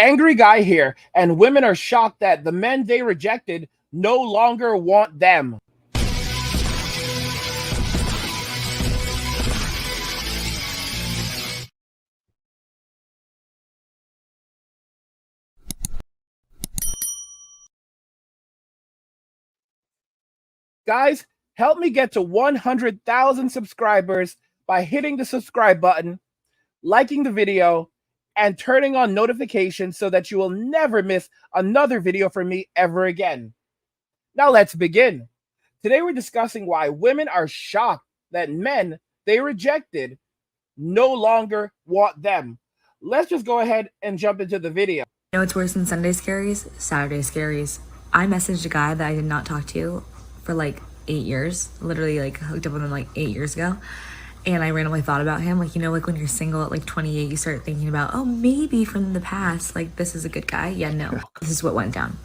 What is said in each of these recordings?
Angry guy here, and women are shocked that the men they rejected no longer want them. Guys, help me get to 100,000 subscribers by hitting the subscribe button, liking the video, and turning on notifications so that you will never miss another video from me ever again. Now let's begin. Today we're discussing why women are shocked that men they rejected no longer want them. Let's just go ahead and jump into the video. You know what's worse than Sunday scaries? Saturday scaries. I messaged a guy that I did not talk to for like 8 years. Literally like hooked up with him like 8 years ago. And I randomly thought about him. Like, you know, like when you're single at like 28, you start thinking about, oh, maybe from the past, like this is a good guy. Yeah, no. This is what went down.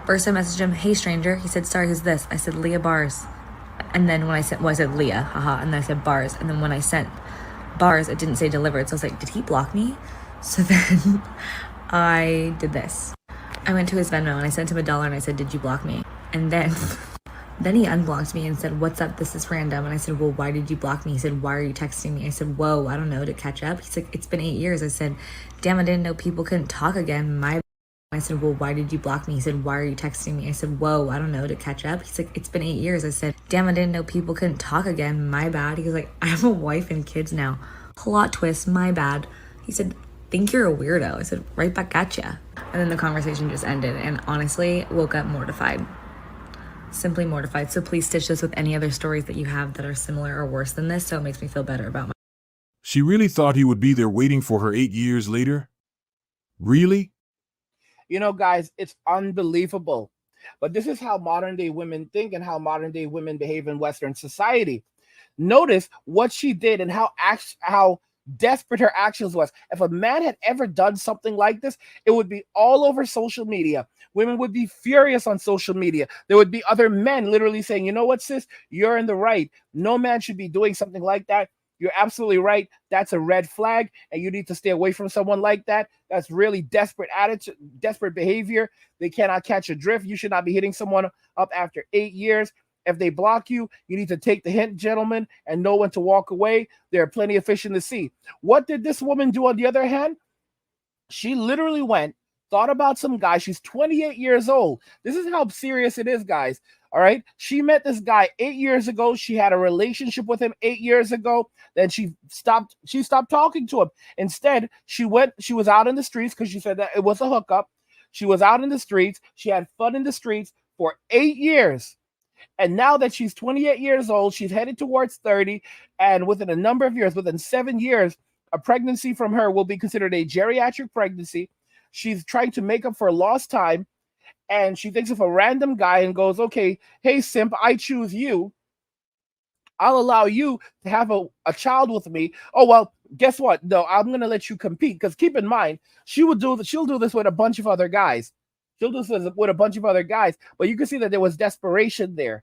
First I messaged him, hey stranger. He said, sorry, who's this? I said, Leah Bars. And then when I said, well, I said Leah, haha. And then I said Bars. And then when I sent Bars, it didn't say delivered. So I was like, did he block me? So then I did this. I went to his Venmo and I sent him $1 and I said, did you block me? And then he unblocked me and said, what's up? This is random. And I said, well, why did you block me? He said, why are you texting me? I said, whoa, I don't know, to catch up. He's like, it's been 8 years. I said, damn, I didn't know people couldn't talk again. I said, well, why did you block me? He said, why are you texting me? I said, whoa, I don't know, to catch up. He's like, it's been 8 years. I said, damn, I didn't know people couldn't talk again. My bad. He was like, I have a wife and kids now. Plot twist, my bad. He said, think you're a weirdo. I said, right back at ya. And then the conversation just ended and honestly woke up mortified. Simply mortified. So please stitch this with any other stories that you have that are similar or worse than this so it makes me feel better about my... She really thought he would be there waiting for her 8 years later? Really? You know, guys, it's unbelievable. But this is how modern day women think and how modern day women behave in Western society. Notice what she did and how desperate her actions was. If a man had ever done something like this, it would be all over social media. Women would be furious on social media. There would be other men literally saying, you know what, sis, you're in the right. No man should be doing something like that. You're absolutely right. That's a red flag, and you need to stay away from someone like that. That's really desperate attitude, desperate behavior. They cannot catch a drift. You should not be hitting someone up after 8 years. If they block you, you need to take the hint, gentlemen, and know when to walk away. There are plenty of fish in the sea. What did this woman do on the other hand? She literally went, thought about some guy. She's 28 years old. This is how serious it is, guys. All right. She met this guy 8 years ago. She had a relationship with him 8 years ago. Then she stopped talking to him. Instead, she was out in the streets because she said that it was a hookup. She was out in the streets. She had fun in the streets for 8 years. And now that she's 28 years old, she's headed towards 30. And within a number of years, within 7 years, a pregnancy from her will be considered a geriatric pregnancy. She's trying to make up for lost time. And she thinks of a random guy and goes, okay, hey, simp, I choose you. I'll allow you to have a child with me. Oh, well, guess what? No, I'm going to let you compete. Because keep in mind, she'll do this with a bunch of other guys. She'll do this with a bunch of other guys. But you can see that there was desperation there.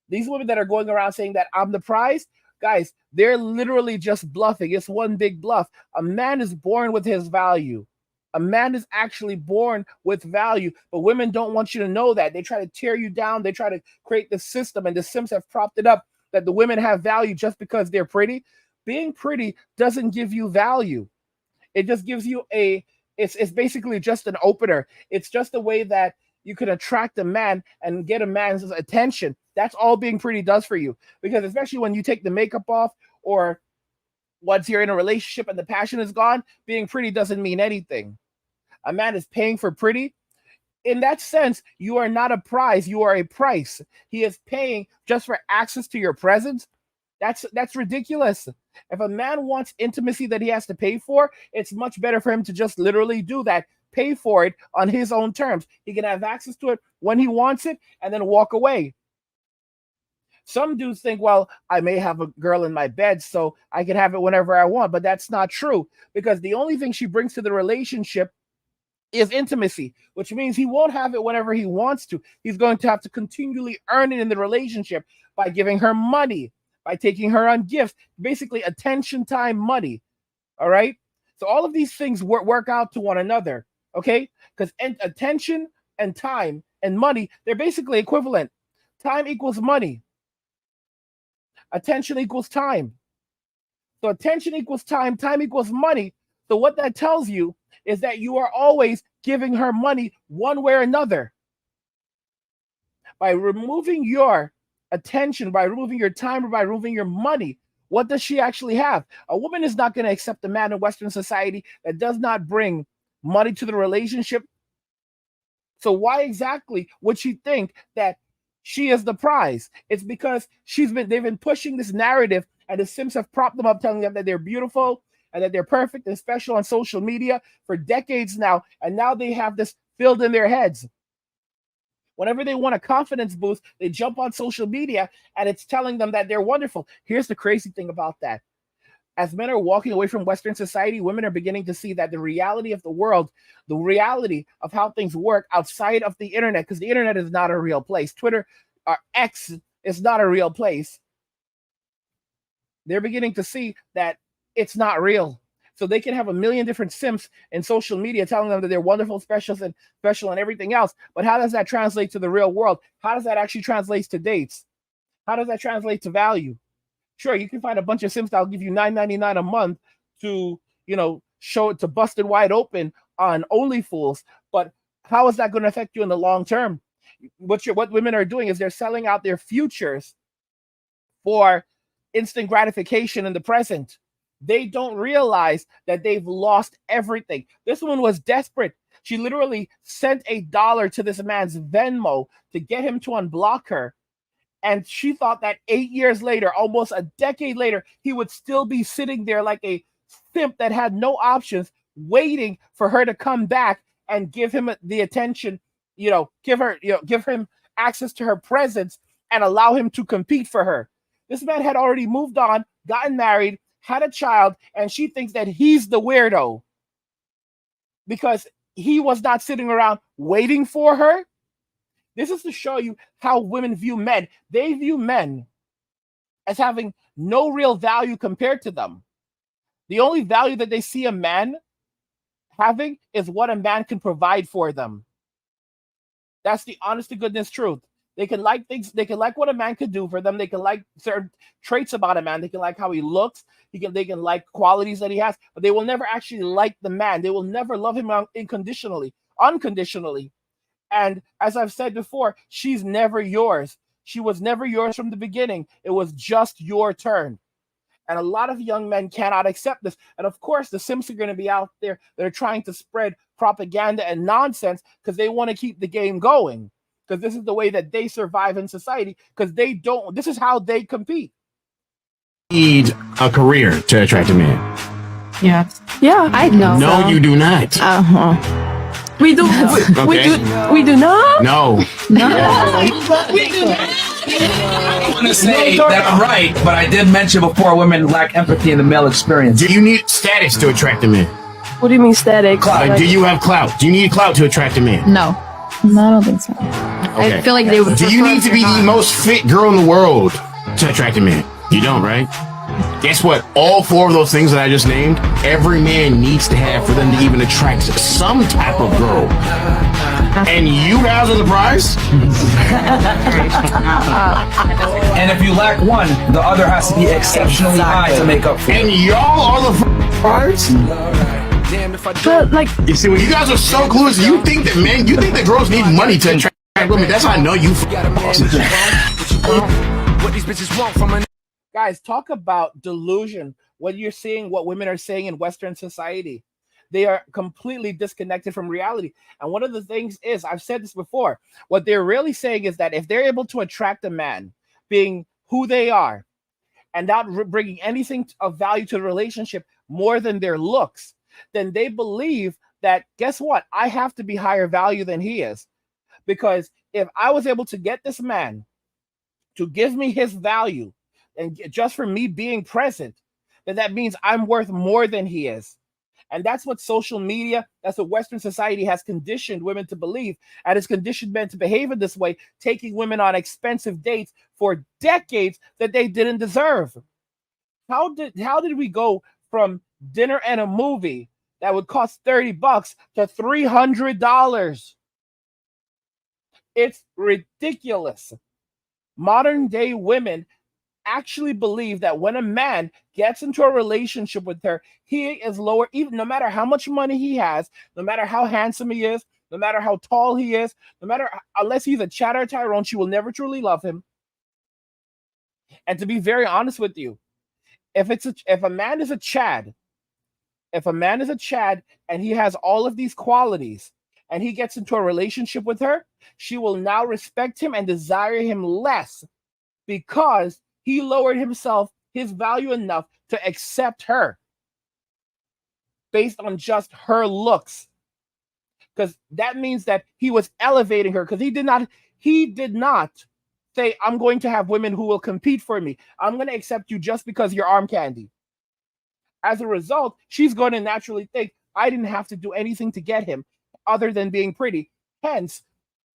These women that are going around saying that I'm the prize, guys, they're literally just bluffing. It's one big bluff. A man is born with his value. A man is actually born with value, but women don't want you to know that. They try to tear you down. They try to create the system, and the Sims have propped it up that the women have value just because they're pretty. Being pretty doesn't give you value. It just gives you it's basically just an opener. It's just a way that you can attract a man and get a man's attention. That's all being pretty does for you. Because especially when you take the makeup off, or once you're in a relationship and the passion is gone, being pretty doesn't mean anything. A man is paying for pretty. In that sense, you are not a prize, you are a price. He is paying just for access to your presence. That's ridiculous. If a man wants intimacy that he has to pay for, it's much better for him to just literally do that. Pay for it on his own terms. He can have access to it when he wants it and then walk away. Some dudes think, well, I may have a girl in my bed, so I can have it whenever I want. But that's not true, because the only thing she brings to the relationship is intimacy, which means he won't have it whenever he wants to. He's going to have to continually earn it in the relationship by giving her money, by taking her on gifts, basically attention, time, money. All right. So all of these things work out to one another. Okay, because attention and time and money, they're basically equivalent. Time equals money. Attention equals time. So attention equals time, time equals money. So what that tells you is that you are always giving her money one way or another. By removing your attention, by removing your time, or by removing your money, what does she actually have? A woman is not going to accept a man in Western society that does not bring money to the relationship. So why exactly would she think that she is the prize? It's because they've been pushing this narrative, and the Sims have propped them up, telling them that they're beautiful and that they're perfect and special on social media for decades now. And now they have this filled in their heads. Whenever they want a confidence boost, they jump on social media and it's telling them that they're wonderful. Here's the crazy thing about that. As men are walking away from Western society, women are beginning to see that the reality of the world, the reality of how things work outside of the internet, because the internet is not a real place. Twitter or X is not a real place. They're beginning to see that it's not real. So they can have a million different Sims in social media telling them that they're wonderful, special, and everything else. But how does that translate to the real world? How does that actually translate to dates? How does that translate to value? Sure, you can find a bunch of Sims that'll give you $9.99 a month to, show it to busted wide open on OnlyFools. But how is that going to affect you in the long term? What women are doing is they're selling out their futures for instant gratification in the present. They don't realize that they've lost everything. This woman was desperate. She literally sent $1 to this man's Venmo to get him to unblock her. And she thought that 8 years later, almost a decade later, he would still be sitting there like a simp that had no options, waiting for her to come back and give him the attention, give him access to her presence and allow him to compete for her. This man had already moved on, gotten married, had a child, and she thinks that he's the weirdo because he was not sitting around waiting for her. This is to show you how women view men. They view men as having no real value compared to them. The only value that they see a man having is what a man can provide for them. That's the honest to goodness truth. They can like things. They can like what a man could do for them. They can like certain traits about a man. They can like how he looks. They can like qualities that he has, but they will never actually like the man. They will never love him unconditionally. And as I've said before, she's never yours. She was never yours from the beginning. It was just your turn. And a lot of young men cannot accept this. And of course, the Sims are going to be out there that are trying to spread propaganda and nonsense because they want to keep the game going. Because this is the way that they survive in society. Because this is how they compete. Need a career to attract a man. Yeah. Yeah, I know. No, you do not. We do. We do not. No. We do not. I want to say that I'm right, but I did mention before women lack empathy in the male experience. Do you need status to attract a man? What do you mean static? Like, do you have clout? Do you need clout to attract a man? No, I don't think so. Okay. I feel like they would. Do you need to be the most fit girl in the world to attract a man? You don't, right? Guess what? All four of those things that I just named, every man needs to have for them to even attract some type of girl. And you guys are the prize? And if you lack one, the other has to be exceptionally high to make up for it. And y'all are the prize? But like, You see, when you guys are so clueless, you think that girls need money to attract women. That's how I know you bosses. What these bitches want from a Guys, talk about delusion. What you're seeing, what women are saying in Western society. They are completely disconnected from reality. And one of the things is, I've said this before, what they're really saying is that if they're able to attract a man being who they are and not bringing anything of value to the relationship more than their looks, then they believe that, guess what? I have to be higher value than he is. Because if I was able to get this man to give me his value, and just for me being present, then that means I'm worth more than he is. And that's what social media, that's what Western society has conditioned women to believe, and has conditioned men to behave in this way, taking women on expensive dates for decades that they didn't deserve. How did we go from dinner and a movie that would cost $30 to $300. It's ridiculous. Modern day women actually believe that when a man gets into a relationship with her, he is lower, even no matter how much money he has, no matter how handsome he is, no matter how tall he is, no matter, unless he's a Chad or Tyrone, she will never truly love him. And to be very honest with you, if a man is a Chad, and he has all of these qualities and he gets into a relationship with her, she will now respect him and desire him less because he lowered his value enough to accept her based on just her looks. Because that means that he was elevating her, because he did not say, I'm going to have women who will compete for me. I'm going to accept you just because you're arm candy. As a result, she's going to naturally think, I didn't have to do anything to get him other than being pretty. Hence,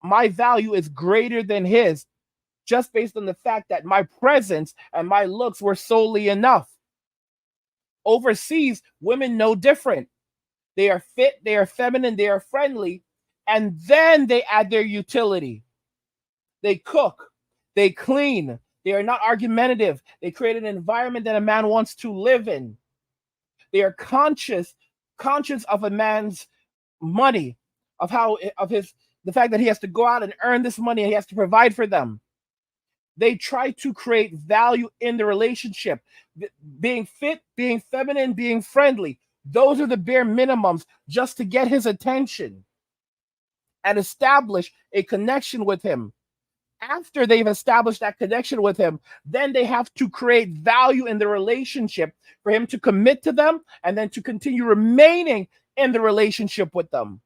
my value is greater than his, just based on the fact that my presence and my looks were solely enough. Overseas, women know different. They are fit, they are feminine, they are friendly, and then they add their utility. They cook, they clean, they are not argumentative. They create an environment that a man wants to live in. They are conscious of a man's money, the fact that he has to go out and earn this money and he has to provide for them. They try to create value in the relationship. Being fit, being feminine, being friendly. Those are the bare minimums just to get his attention and establish a connection with him. After they've established that connection with him, then they have to create value in the relationship for him to commit to them and then to continue remaining in the relationship with them.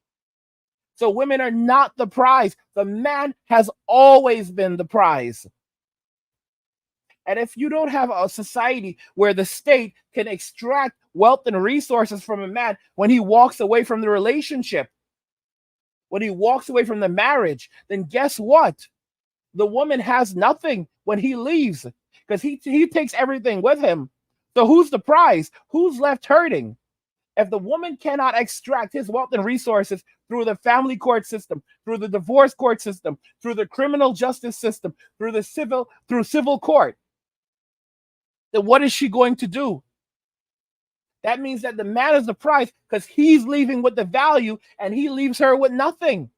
So women are not the prize. The man has always been the prize. And if you don't have a society where the state can extract wealth and resources from a man when he walks away from the relationship, when he walks away from the marriage, then guess what? The woman has nothing when he leaves, because he takes everything with him. So who's the prize? Who's left hurting? If the woman cannot extract his wealth and resources through the family court system, through the divorce court system, through the criminal justice system, through civil court, then what is she going to do? That means that the man is the prize, because he's leaving with the value and he leaves her with nothing.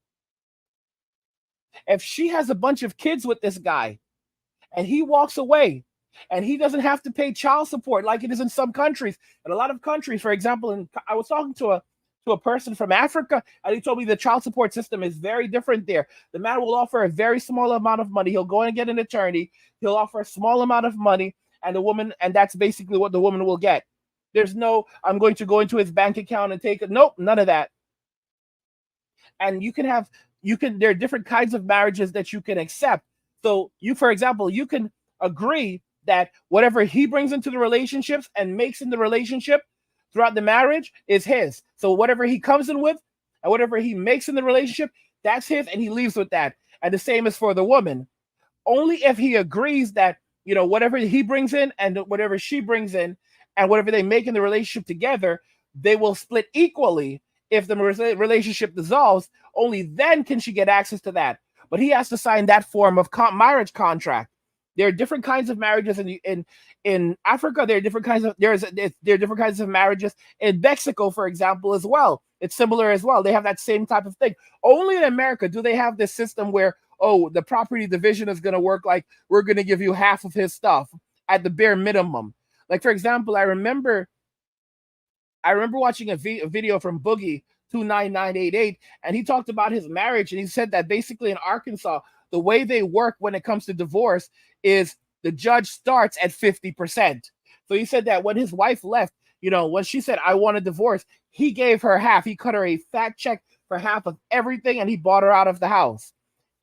If she has a bunch of kids with this guy and he walks away and he doesn't have to pay child support like it is in some countries, in a lot of countries, for example, I was talking to a person from Africa, and he told me the child support system is very different there. The man will offer a very small amount of money. He'll go and get an attorney. He'll offer a small amount of money, and that's basically what the woman will get. There's no, I'm going to go into his bank account and take it. Nope, none of that. And there are different kinds of marriages that you can accept. So for example, you can agree that whatever he brings into the relationships and makes in the relationship throughout the marriage is his. So whatever he comes in with and whatever he makes in the relationship, that's his, and he leaves with that. And the same is for the woman. Only if he agrees that, whatever he brings in and whatever she brings in and whatever they make in the relationship together, they will split equally. If the relationship dissolves, only then can she get access to that. But he has to sign that form of marriage contract. There are different kinds of marriages in Africa. There are different kinds of marriages in Mexico, for example, as well. It's similar as well. They have that same type of thing. Only in America do they have this system where, the property division is going to work like we're going to give you half of his stuff at the bare minimum. Like, for example, I remember watching a video from Boogie 29988, and he talked about his marriage, and he said that basically in Arkansas, the way they work when it comes to divorce is the judge starts at 50%. So he said that when his wife left, when she said, I want a divorce, he gave her half. He cut her a fat check for half of everything, and he bought her out of the house.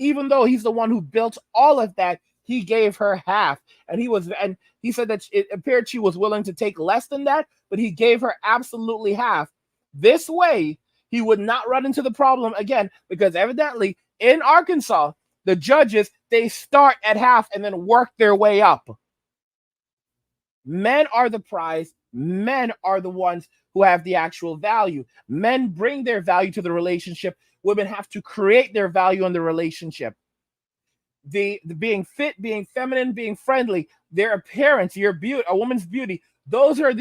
Even though he's the one who built all of that, he gave her half. And he said that it appeared she was willing to take less than that, but he gave her absolutely half. This way, he would not run into the problem again, because evidently in Arkansas, the judges, they start at half and then work their way up. Men are the prize. Men are the ones who have the actual value. Men bring their value to the relationship. Women have to create their value in the relationship. The being fit, being feminine, being friendly, their appearance, your beauty, a woman's beauty, those are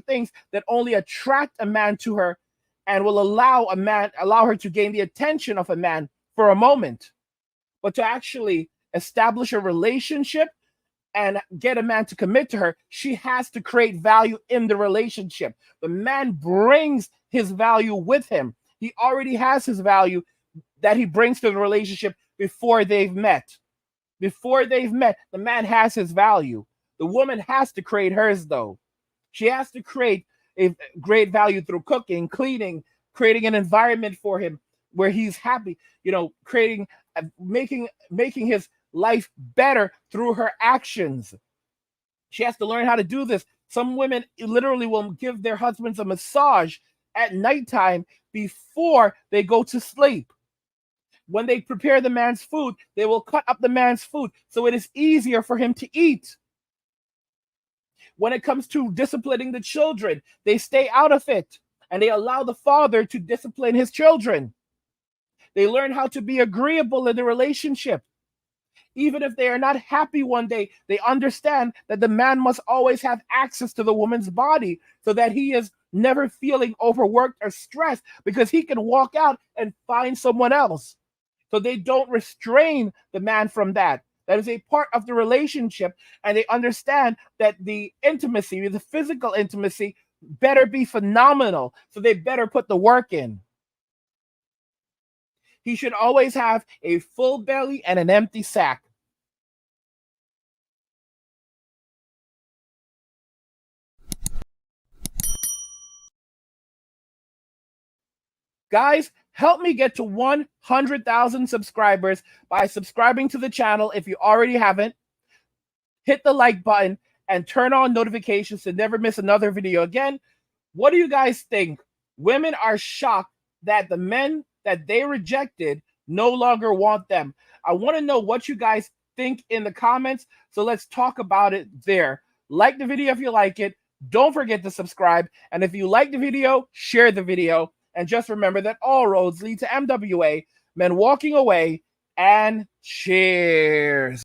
things that only attract a man to her and will allow her to gain the attention of a man for a moment. But to actually establish a relationship and get a man to commit to her, she has to create value in the relationship. The man brings his value with him. He already has his value that he brings to the relationship before they've met. Before they've met, the man has his value. The woman has to create hers, though. She has to create a great value through cooking, cleaning, creating an environment for him where he's happy, creating, making his life better through her actions. She has to learn how to do this. Some women literally will give their husbands a massage at nighttime before they go to sleep. When they prepare the man's food, they will cut up the man's food so it is easier for him to eat. When it comes to disciplining the children, they stay out of it and they allow the father to discipline his children. They learn how to be agreeable in the relationship. Even if they are not happy one day, they understand that the man must always have access to the woman's body so that he is never feeling overworked or stressed because he can walk out and find someone else. So they don't restrain the man from that. That is a part of the relationship, and they understand that the intimacy, the physical intimacy, better be phenomenal. So they better put the work in. He should always have a full belly and an empty sack. Guys, help me get to 100,000 subscribers by subscribing to the channel if you already haven't. Hit the like button and turn on notifications to never miss another video again. What do you guys think? Women are shocked that the men that they rejected no longer want them. I want to know what you guys think in the comments, so let's talk about it there. Like the video if you like it. Don't forget to subscribe. And if you like the video, share the video. And just remember that all roads lead to MWA, men walking away, and cheers.